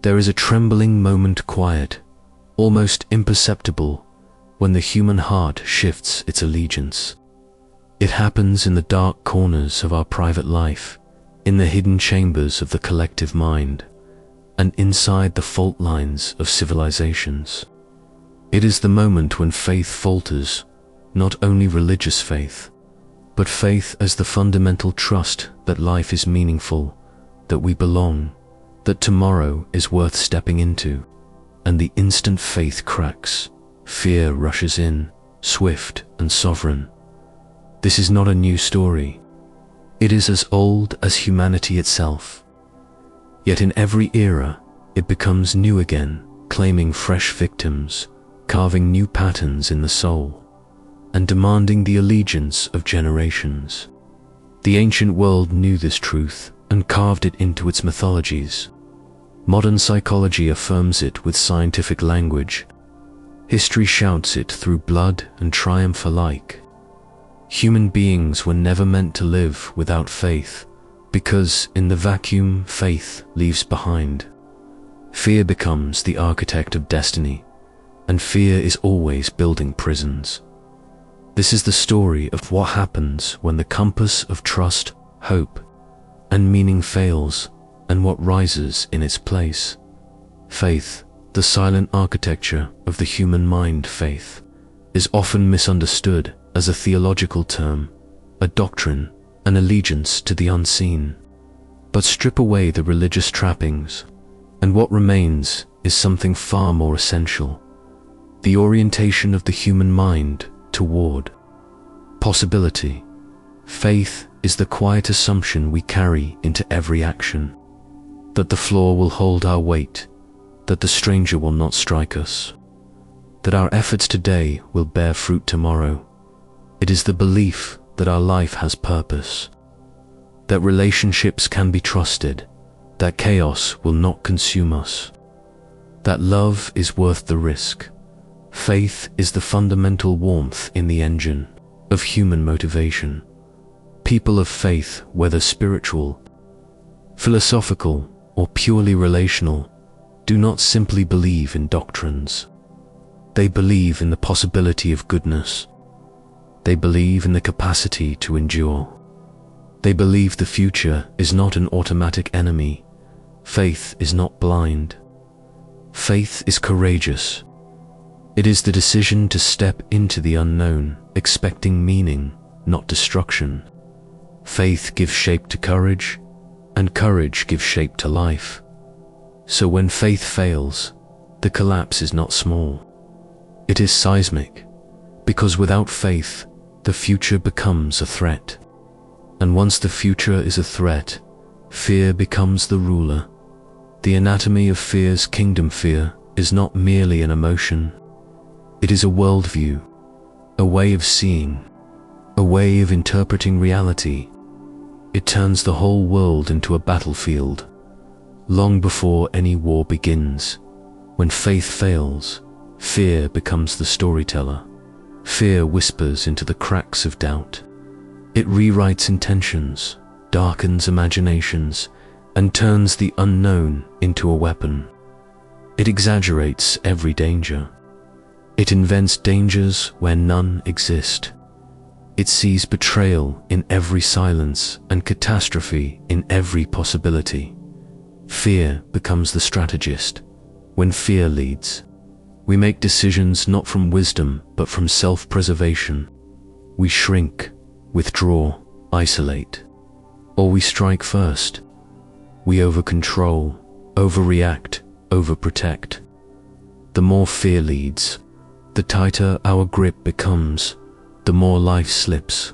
There is a trembling moment, quiet, almost imperceptible, when the human heart shifts its allegiance. It happens in the dark corners of our private life, in the hidden chambers of the collective mind, and inside the fault lines of civilizations. It is the moment when faith falters, not only religious faith, but faith as the fundamental trust that life is meaningful, that we belong, that tomorrow is worth stepping into. And the instant faith cracks, fear rushes in, swift and sovereign. This is not a new story. It is as old as humanity itself. Yet in every era, it becomes new again, claiming fresh victims, carving new patterns in the soul, and demanding the allegiance of generations. The ancient world knew this truth and carved it into its mythologies. Modern psychology affirms it with scientific language. History shouts it through blood and triumph alike. Human beings were never meant to live without faith, because in the vacuum faith leaves behind. Fear becomes the architect of destiny, and fear is always building prisons. This is the story of what happens when the compass of trust, hope, and meaning fails, and what rises in its place. Faith, the silent architecture of the human mind. Faith is often misunderstood as a theological term, a doctrine, an allegiance to the unseen. But strip away the religious trappings, and what remains is something far more essential: the orientation of the human mind toward possibility. Faith is the quiet assumption we carry into every action, that the floor will hold our weight, that the stranger will not strike us, that our efforts today will bear fruit tomorrow. It is the belief that our life has purpose, that relationships can be trusted, that chaos will not consume us, that love is worth the risk. Faith is the fundamental warmth in the engine of human motivation. People of faith, whether spiritual, philosophical, or purely relational, do not simply believe in doctrines. They believe in the possibility of goodness. They believe in the capacity to endure. They believe the future is not an automatic enemy. Faith is not blind. Faith is courageous. It is the decision to step into the unknown, expecting meaning, not destruction. Faith gives shape to courage, and courage gives shape to life. So when faith fails, the collapse is not small. It is seismic, because without faith, the future becomes a threat. And once the future is a threat, fear becomes the ruler. The anatomy of fear's kingdom. Fear is not merely an emotion. It is a worldview, a way of seeing, a way of interpreting reality. It turns the whole world into a battlefield. Long before any war begins, when faith fails, fear becomes the storyteller. Fear whispers into the cracks of doubt. It rewrites intentions, darkens imaginations, and turns the unknown into a weapon. It exaggerates every danger. It invents dangers where none exist. It sees betrayal in every silence and catastrophe in every possibility. Fear becomes the strategist. When fear leads, we make decisions not from wisdom but from self-preservation. We shrink, withdraw, isolate. Or we strike first. We over-control, overreact, overprotect. The more fear leads, the tighter our grip becomes, the more life slips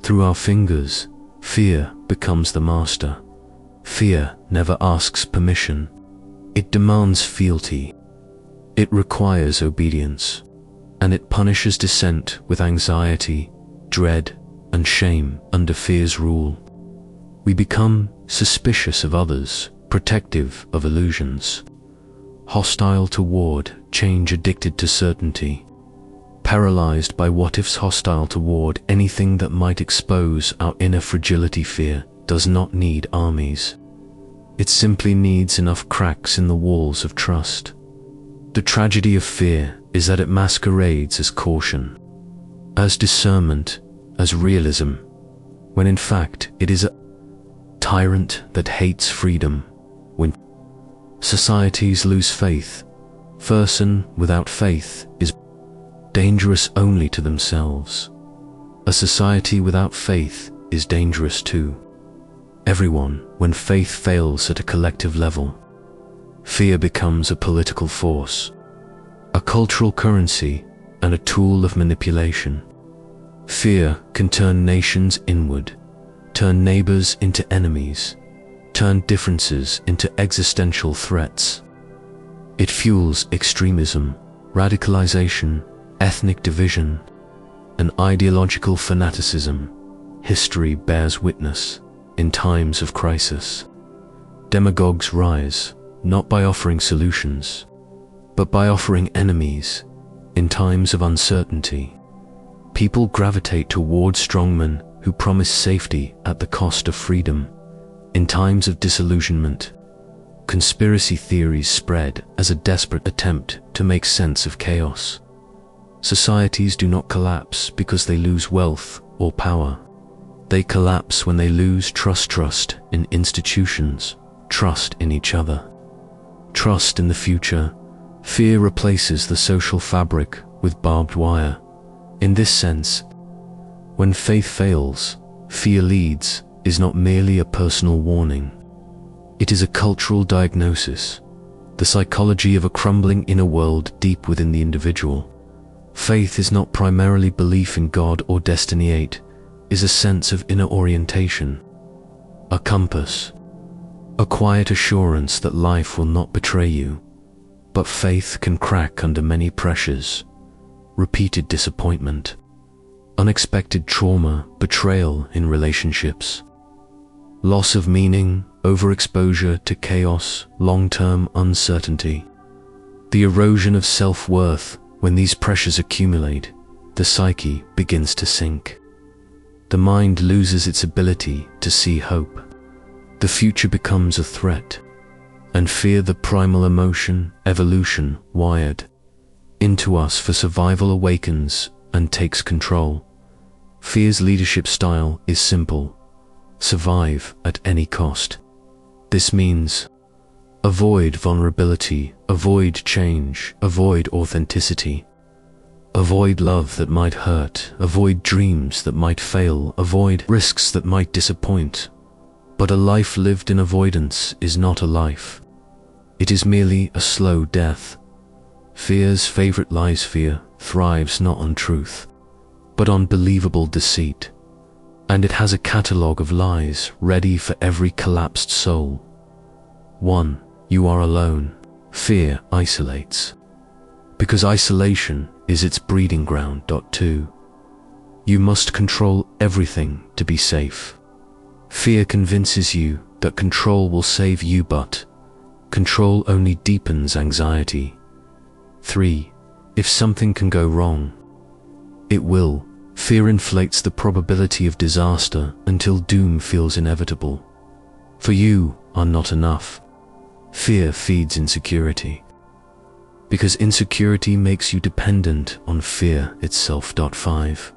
through our fingers. Fear becomes the master. Fear never asks permission. It demands fealty. It requires obedience, and it punishes dissent with anxiety, dread, and shame under fear's rule. We become suspicious of others, protective of illusions, hostile toward change, addicted to certainty, paralyzed by what-ifs, hostile toward anything that might expose our inner fragility. Fear does not need armies. It simply needs enough cracks in the walls of trust. The tragedy of fear is that it masquerades as caution, as discernment, as realism, when in fact it is a tyrant that hates freedom. When societies lose faith, a person without faith is dangerous only to themselves. A society without faith is dangerous too. Everyone, when faith fails at a collective level, fear becomes a political force, a cultural currency, and a tool of manipulation. Fear can turn nations inward, turn neighbors into enemies, turn differences into existential threats. It fuels extremism, radicalization, ethnic division, and ideological fanaticism. History bears witness. In times of crisis, demagogues rise, not by offering solutions, but by offering enemies. In times of uncertainty, people gravitate toward strongmen who promise safety at the cost of freedom. In times of disillusionment, conspiracy theories spread as a desperate attempt to make sense of chaos. Societies do not collapse because they lose wealth or power. They collapse when they lose trust in institutions, trust in each other, trust in the future. Fear replaces the social fabric with barbed wire. In this sense, when faith fails, fear leads is not merely a personal warning. It is a cultural diagnosis, the psychology of a crumbling inner world deep within the individual. Faith is not primarily belief in God or destiny. It is a sense of inner orientation, a compass, a quiet assurance that life will not betray you. But faith can crack under many pressures: repeated disappointment, unexpected trauma, betrayal in relationships, loss of meaning, overexposure to chaos, long-term uncertainty, the erosion of self-worth. When these pressures accumulate, the psyche begins to sink. The mind loses its ability to see hope. The future becomes a threat, and fear, the primal emotion, evolution, wired into us for survival, awakens and takes control. Fear's leadership style is simple: survive at any cost. This means avoid vulnerability, avoid change, avoid authenticity, avoid love that might hurt, avoid dreams that might fail, avoid risks that might disappoint. But a life lived in avoidance is not a life. It is merely a slow death. Fear's favorite lies. Fear thrives not on truth, but on believable deceit. And it has a catalogue of lies ready for every collapsed soul. 1. You are alone. Fear isolates, because isolation is its breeding ground. 2. You must control everything to be safe. Fear convinces you that control will save you, but control only deepens anxiety. 3. If something can go wrong, it will. Fear inflates the probability of disaster until doom feels inevitable. For you are not enough. Fear feeds insecurity, because insecurity makes you dependent on fear itself. 5.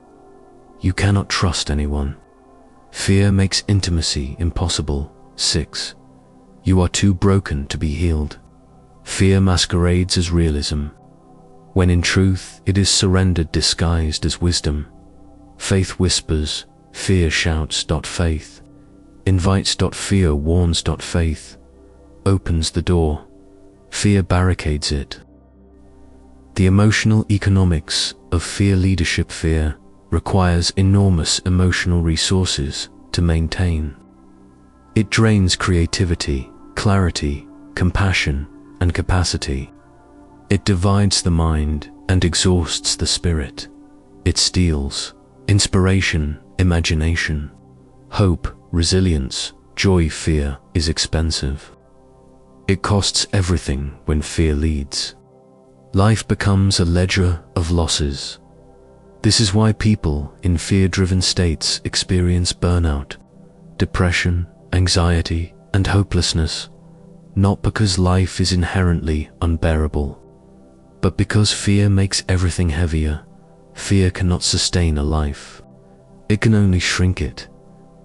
You cannot trust anyone. Fear makes intimacy impossible. 6. You are too broken to be healed. Fear masquerades as realism, when in truth it is surrender disguised as wisdom. Faith whispers, fear shouts. Faith invites. Fear warns. Faith opens the door. Fear barricades it. The emotional economics of fear leadership. Fear requires enormous emotional resources to maintain. It drains creativity, clarity, compassion, and capacity. It divides the mind and exhausts the spirit. It steals inspiration, imagination, hope, resilience, joy. Fear is expensive. It costs everything when fear leads. Life becomes a ledger of losses. This is why people in fear-driven states experience burnout, depression, anxiety, and hopelessness, not because life is inherently unbearable, but because fear makes everything heavier. Fear cannot sustain a life. It can only shrink it.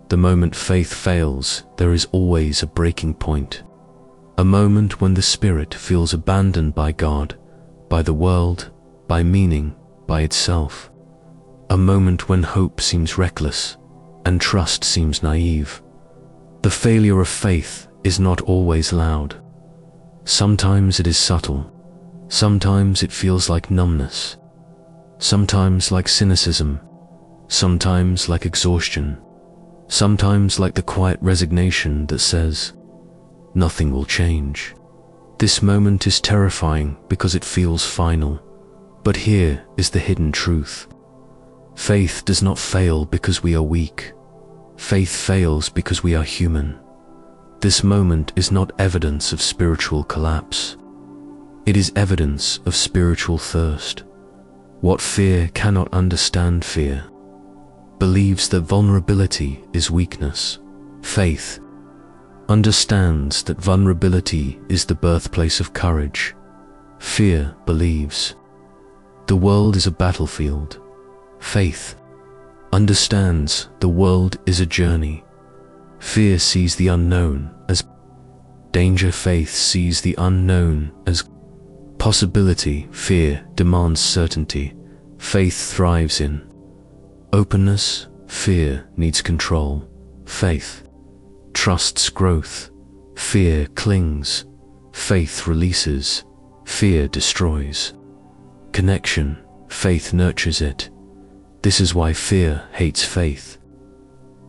The moment faith fails, there is always a breaking point. A moment when the spirit feels abandoned by God, by the world, by meaning, by itself. A moment when hope seems reckless and trust seems naive. The failure of faith is not always loud. Sometimes it is subtle. Sometimes it feels like numbness. Sometimes like cynicism. Sometimes like exhaustion. Sometimes like the quiet resignation that says, nothing will change. This moment is terrifying because it feels final. But here is the hidden truth. Faith does not fail because we are weak. Faith fails because we are human. This moment is not evidence of spiritual collapse. It is evidence of spiritual thirst. What fear cannot understand fear. Believes that vulnerability is weakness. Faith understands that vulnerability is the birthplace of courage. Fear believes the world is a battlefield. Faith understands the world is a journey. Fear sees the unknown as danger. Faith sees the unknown as possibility. Fear demands certainty. Faith thrives in openness. Fear needs control. Faith trusts growth. Fear clings. Faith releases. Fear destroys. Connection. Faith nurtures it. This is why fear hates faith.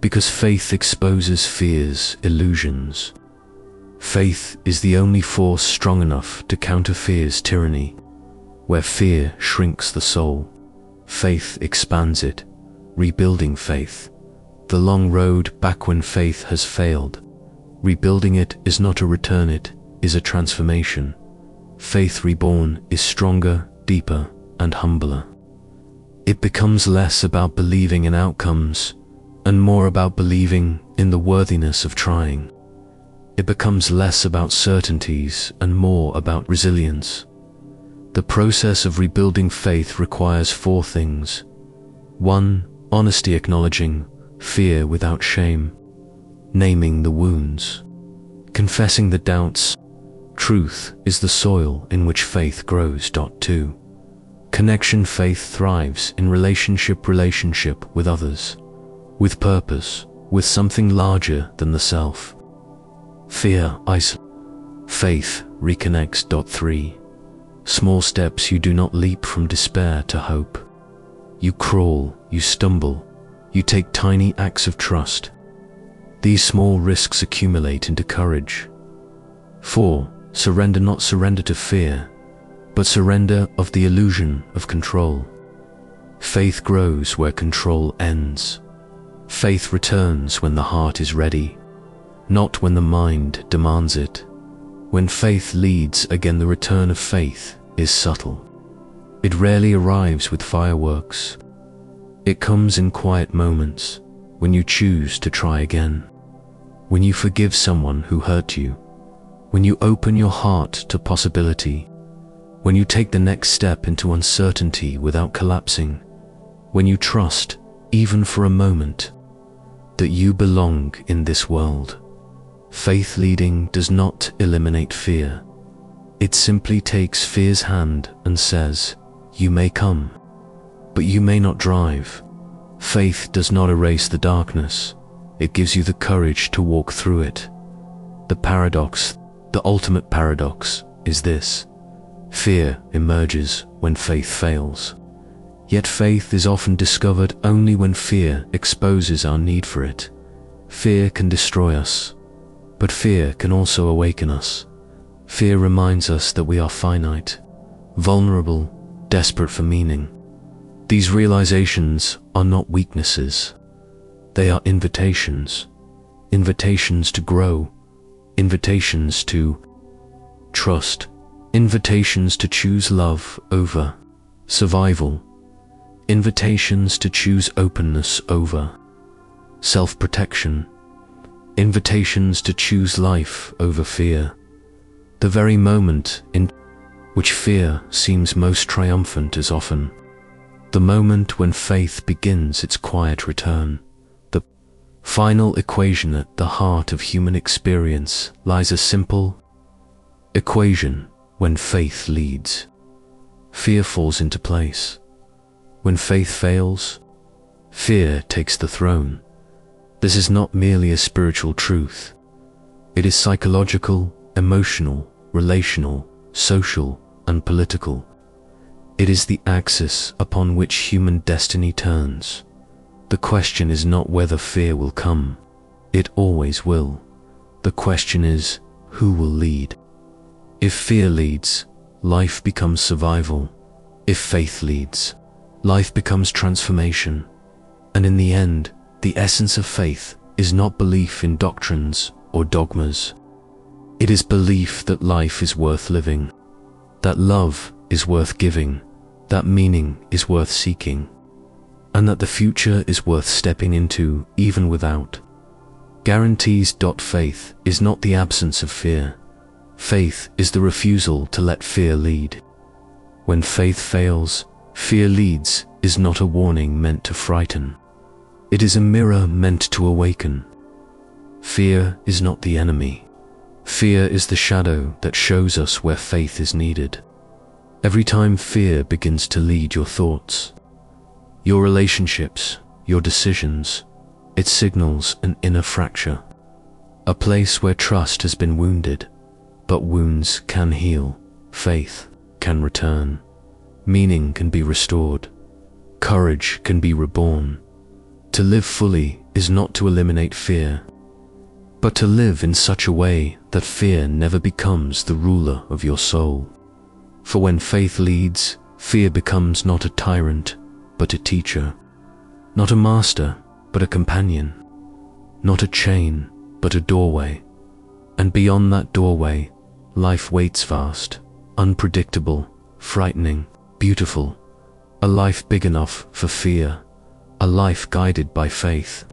Because faith exposes fear's illusions. Faith is the only force strong enough to counter fear's tyranny. Where fear shrinks the soul, faith expands it, rebuilding faith. The long road back when faith has failed. Rebuilding it is not a return, it is a transformation. Faith reborn is stronger, deeper, and humbler. It becomes less about believing in outcomes and more about believing in the worthiness of trying. It becomes less about certainties and more about resilience. The process of rebuilding faith requires 4 things. 1. Honesty, acknowledging fear without shame, naming the wounds, confessing the doubts. Truth is the soil in which faith grows. 2. Connection. Faith thrives in relationship with others, with purpose, with something larger than the self. Fear isolates. Faith reconnects. 3. Small steps. You do not leap from despair to hope. You crawl, you stumble, you take tiny acts of trust. These small risks accumulate into courage. 4. Surrender. Not surrender to fear, but surrender of the illusion of control. Faith grows where control ends. Faith returns when the heart is ready, not when the mind demands it. When faith leads again, the return of faith is subtle. It rarely arrives with fireworks. It comes in quiet moments, when you choose to try again, when you forgive someone who hurt you, when you open your heart to possibility, when you take the next step into uncertainty without collapsing, when you trust, even for a moment, that you belong in this world. Faith leading does not eliminate fear. It simply takes fear's hand and says, you may come, but you may not drive. Faith does not erase the darkness. It gives you the courage to walk through it. The paradox, the ultimate paradox, is this. Fear emerges when faith fails. Yet faith is often discovered only when fear exposes our need for it. Fear can destroy us, but fear can also awaken us. Fear reminds us that we are finite, vulnerable, desperate for meaning. These realizations are not weaknesses. They are invitations. Invitations to grow. Invitations to trust. Invitations to choose love over survival. Invitations to choose openness over self-protection. invitations to choose life over fear. The very moment in which fear seems most triumphant is often the moment when faith begins its quiet return. The final equation at the heart of human experience lies a simple equation: when faith leads, fear falls into place. When faith fails, fear takes the throne. This is not merely a spiritual truth. It is psychological, emotional, relational, social, and political. It is the axis upon which human destiny turns. The question is not whether fear will come. It always will. The question is, who will lead? If fear leads, life becomes survival. If faith leads, life becomes transformation. And in the end, the essence of faith is not belief in doctrines or dogmas. It is belief that life is worth living, that love is worth giving, that meaning is worth seeking, and that the future is worth stepping into even without guarantees. Faith is not the absence of fear. Faith is the refusal to let fear lead. When faith fails, fear leads is not a warning meant to frighten. It is a mirror meant to awaken. Fear is not the enemy. Fear is the shadow that shows us where faith is needed. Every time fear begins to lead your thoughts, your relationships, your decisions, it signals an inner fracture, a place where trust has been wounded. But wounds can heal, faith can return, meaning can be restored, courage can be reborn. To live fully is not to eliminate fear, but to live in such a way that fear never becomes the ruler of your soul. For when faith leads, fear becomes not a tyrant, but a teacher, not a master, but a companion, not a chain, but a doorway. And beyond that doorway, life waits vast, unpredictable, frightening, beautiful, a life big enough for fear, a life guided by faith.